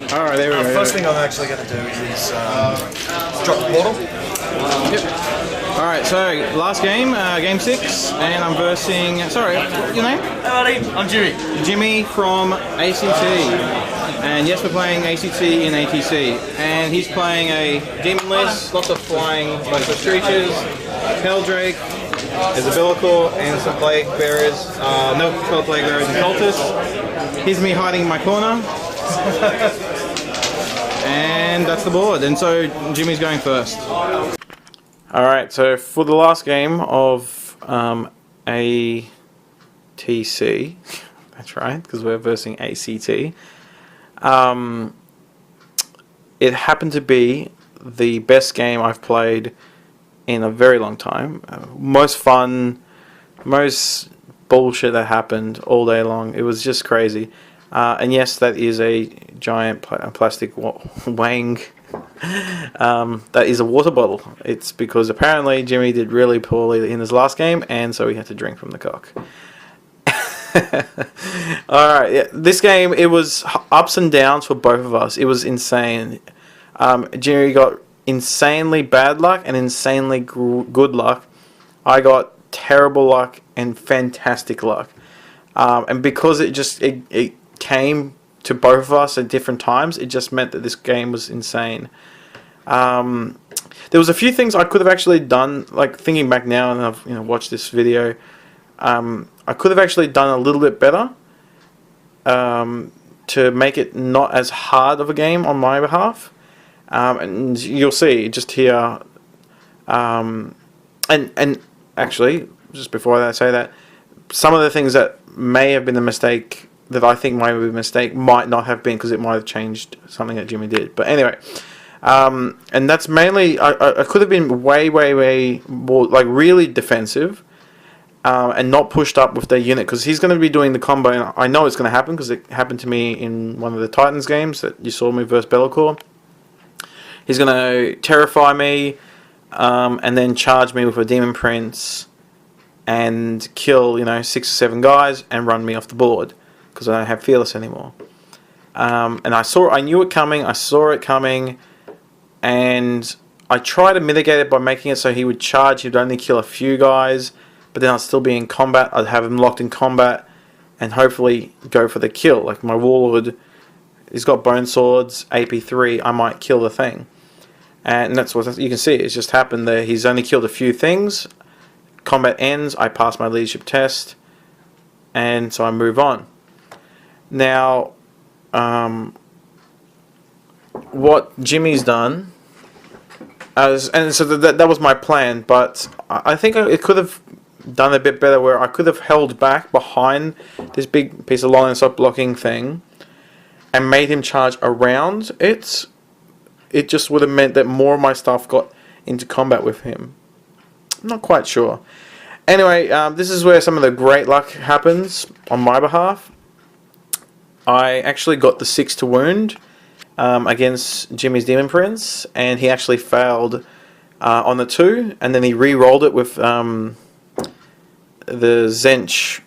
Alright, there we go. First thing I'm actually going to do is drop the portal. Yep. Alright, so last game, game 6, and I'm versing. Sorry, your name? Howdy, I'm Jimmy. Jimmy from ACT. And yes, we're playing ACT in ATC. And he's playing a demon list, lots of flying, lots of creatures, Helldrake, there's a Bellicor, and some Plague Bearers. No Plague Bearers and Cultists. Here's me hiding in my corner. And that's the board. And so Jimmy's going first. Alright, so for the last game of ATC, that's right, because we're versing ACT, it happened to be the best game I've played in a very long time. Most fun, most bullshit that happened all day long. It was just crazy. And yes, that is a giant plastic wang. That is a water bottle. It's because apparently Jimmy did really poorly in his last game, and so he had to drink from the cock. Alright, yeah, this game, it was ups and downs for both of us. It was insane. Jimmy got insanely bad luck and insanely good luck. I got terrible luck and fantastic luck. And because it came to both of us at different times, it just meant that this game was insane. There was a few things I could have actually done, like thinking back now, and I've watched this video. I could have actually done a little bit better to make it not as hard of a game on my behalf. And you'll see just here. And actually, just before I say that, some of the things that may have been a mistake, that I think might have been a mistake, might not have been, because it might have changed something that Jimmy did. But anyway, and that's mainly, I could have been way more, like, really defensive, and not pushed up with their unit, because he's going to be doing the combo, and I know it's going to happen, because it happened to me in one of the Titans games that you saw me versus Bellicor. He's going to terrify me, and then charge me with a Demon Prince, and kill, 6 or 7 guys, and run me off the board, because I don't have Fearless anymore. And I knew it coming, I saw it coming, and I tried to mitigate it by making it so he would charge, he'd only kill a few guys, but then I'd still be in combat, I'd have him locked in combat, and hopefully go for the kill. Like my Warlord, he's got Bone Swords, AP3, I might kill the thing. And that's what you can see, it's just happened there. He's only killed a few things, combat ends, I pass my leadership test, and so I move on. Now, what Jimmy's done, and so that was my plan, but I think it could have done a bit better, where I could have held back behind this big piece of line and stop blocking thing, and made him charge around it. It just would have meant that more of my stuff got into combat with him. I'm not quite sure. Anyway, this is where some of the great luck happens on my behalf. I actually got the 6 to wound against Jimmy's Demon Prince, and he actually failed on the 2, and then he re-rolled it with the Zench,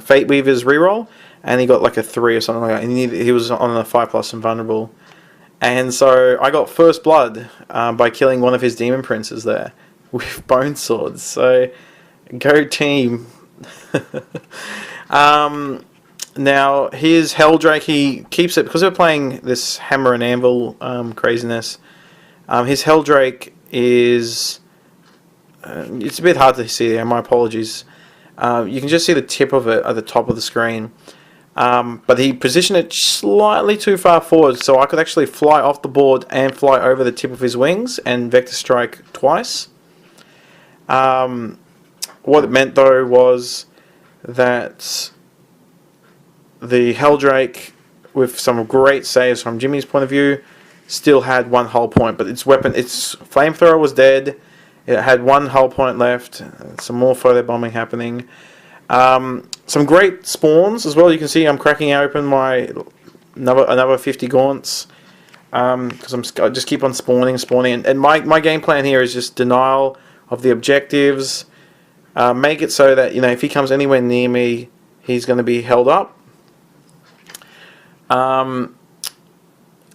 Fate Weaver's reroll, and he got like a 3 or something like that, and he was on a 5+ invulnerable. And so I got first blood by killing one of his Demon Princes there with Bone Swords. So go team. Now his Helldrake, he keeps it because we're playing this Hammer and Anvil craziness. His Helldrake is it's a bit hard to see there. My apologies. You can just see the tip of it at the top of the screen. But he positioned it slightly too far forward, so I could actually fly off the board and fly over the tip of his wings and vector strike twice. What it meant though was that the Helldrake, with some great saves from Jimmy's point of view, still had 1 hull point, but its flamethrower was dead. It had 1 hull point left. Some more photo bombing happening. Some great spawns as well. You can see I'm cracking open my another 50 gaunts because I just keep on spawning. And my game plan here is just denial of the objectives. Make it so that if he comes anywhere near me, he's going to be held up.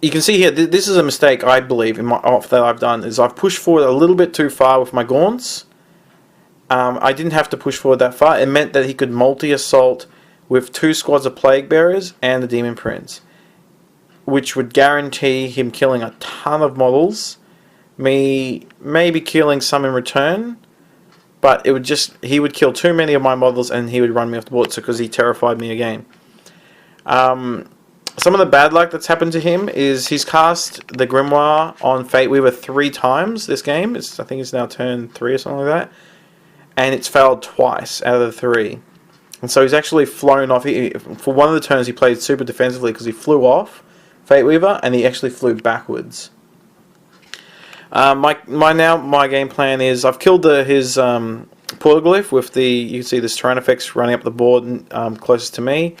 you can see here, this is a mistake I believe in that I've done, is I've pushed forward a little bit too far with my Gaunts. I didn't have to push forward that far. It meant that he could multi-assault with 2 squads of Plague Bearers and the Demon Prince, which would guarantee him killing a ton of models, me maybe killing some in return, but he would kill too many of my models and he would run me off the board because he terrified me again. Some of the bad luck that's happened to him is he's cast the Grimoire on Fate Weaver 3 times this game. I think it's now turn 3 or something like that. And it's failed twice out of the 3. And so he's actually flown off. For one of the turns he played super defensively because he flew off Fate Weaver and he actually flew backwards. My game plan is I've killed his Portaglyph with you can see this Tyrannofex running up the board closest to me.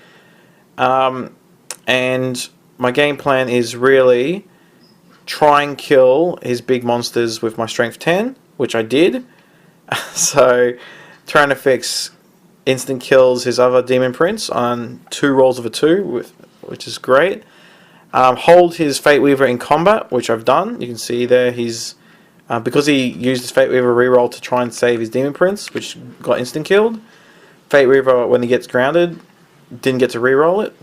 And my game plan is really try and kill his big monsters with my strength 10, which I did. So Tyrannofex instant kills his other Demon Prince on 2 rolls of a 2, which is great. Hold his Fate Weaver in combat, which I've done. You can see there he's because he used his Fate Weaver reroll to try and save his Demon Prince, which got instant killed. Fate Weaver, when he gets grounded, didn't get to reroll it.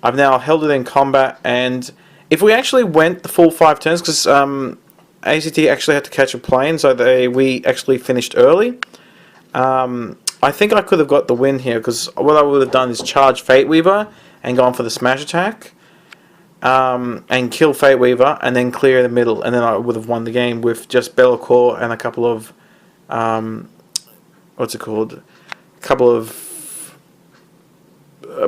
I've now held it in combat, and if we actually went the full 5 turns, because ACT actually had to catch a plane, so we actually finished early. I think I could have got the win here, because what I would have done is charge Fate Weaver and gone for the smash attack, and kill Fate Weaver, and then clear the middle, and then I would have won the game with just Be'lakor and a couple of what's it called? A couple of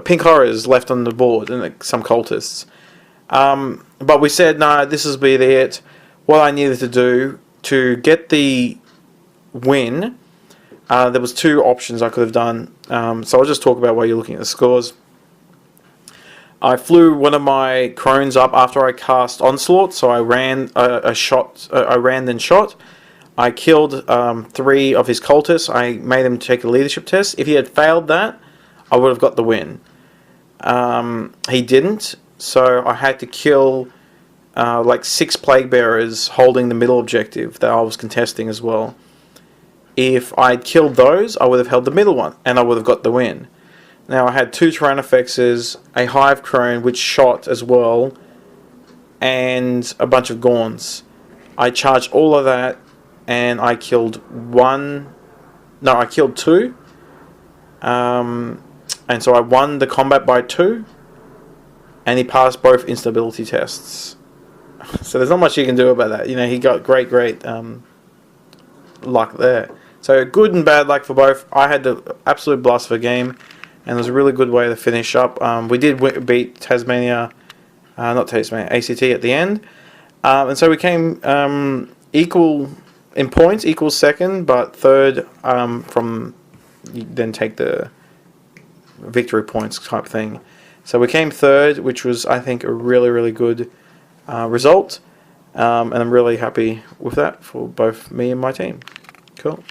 pink horrors left on the board and some cultists. But we said, no, this is be it. What I needed to do to get the win, there was 2 options I could have done. So I'll just talk about while you're looking at the scores. I flew one of my crones up after I cast Onslaught, so I ran a shot. I ran then shot. I killed 3 of his cultists. I made him take a leadership test. If he had failed that, I would have got the win. He didn't, so I had to kill like 6 Plague Bearers holding the middle objective that I was contesting as well. If I'd killed those, I would have held the middle one, and I would have got the win. Now I had 2 Tyrannofexes, a Hive Crone which shot as well, and a bunch of Gaunts. I charged all of that, and I killed 2. And so I won the combat by 2, and he passed both instability tests. So there's not much you can do about that. You know, he got great luck there. So good and bad luck for both. I had the absolute blast of a game, and it was a really good way to finish up. We did beat Tasmania, not Tasmania, ACT at the end. And so we came equal in points, equal second, but third from you then take the victory points type thing. So we came third, which was, I think, a really good result. And I'm really happy with that for both me and my team. Cool.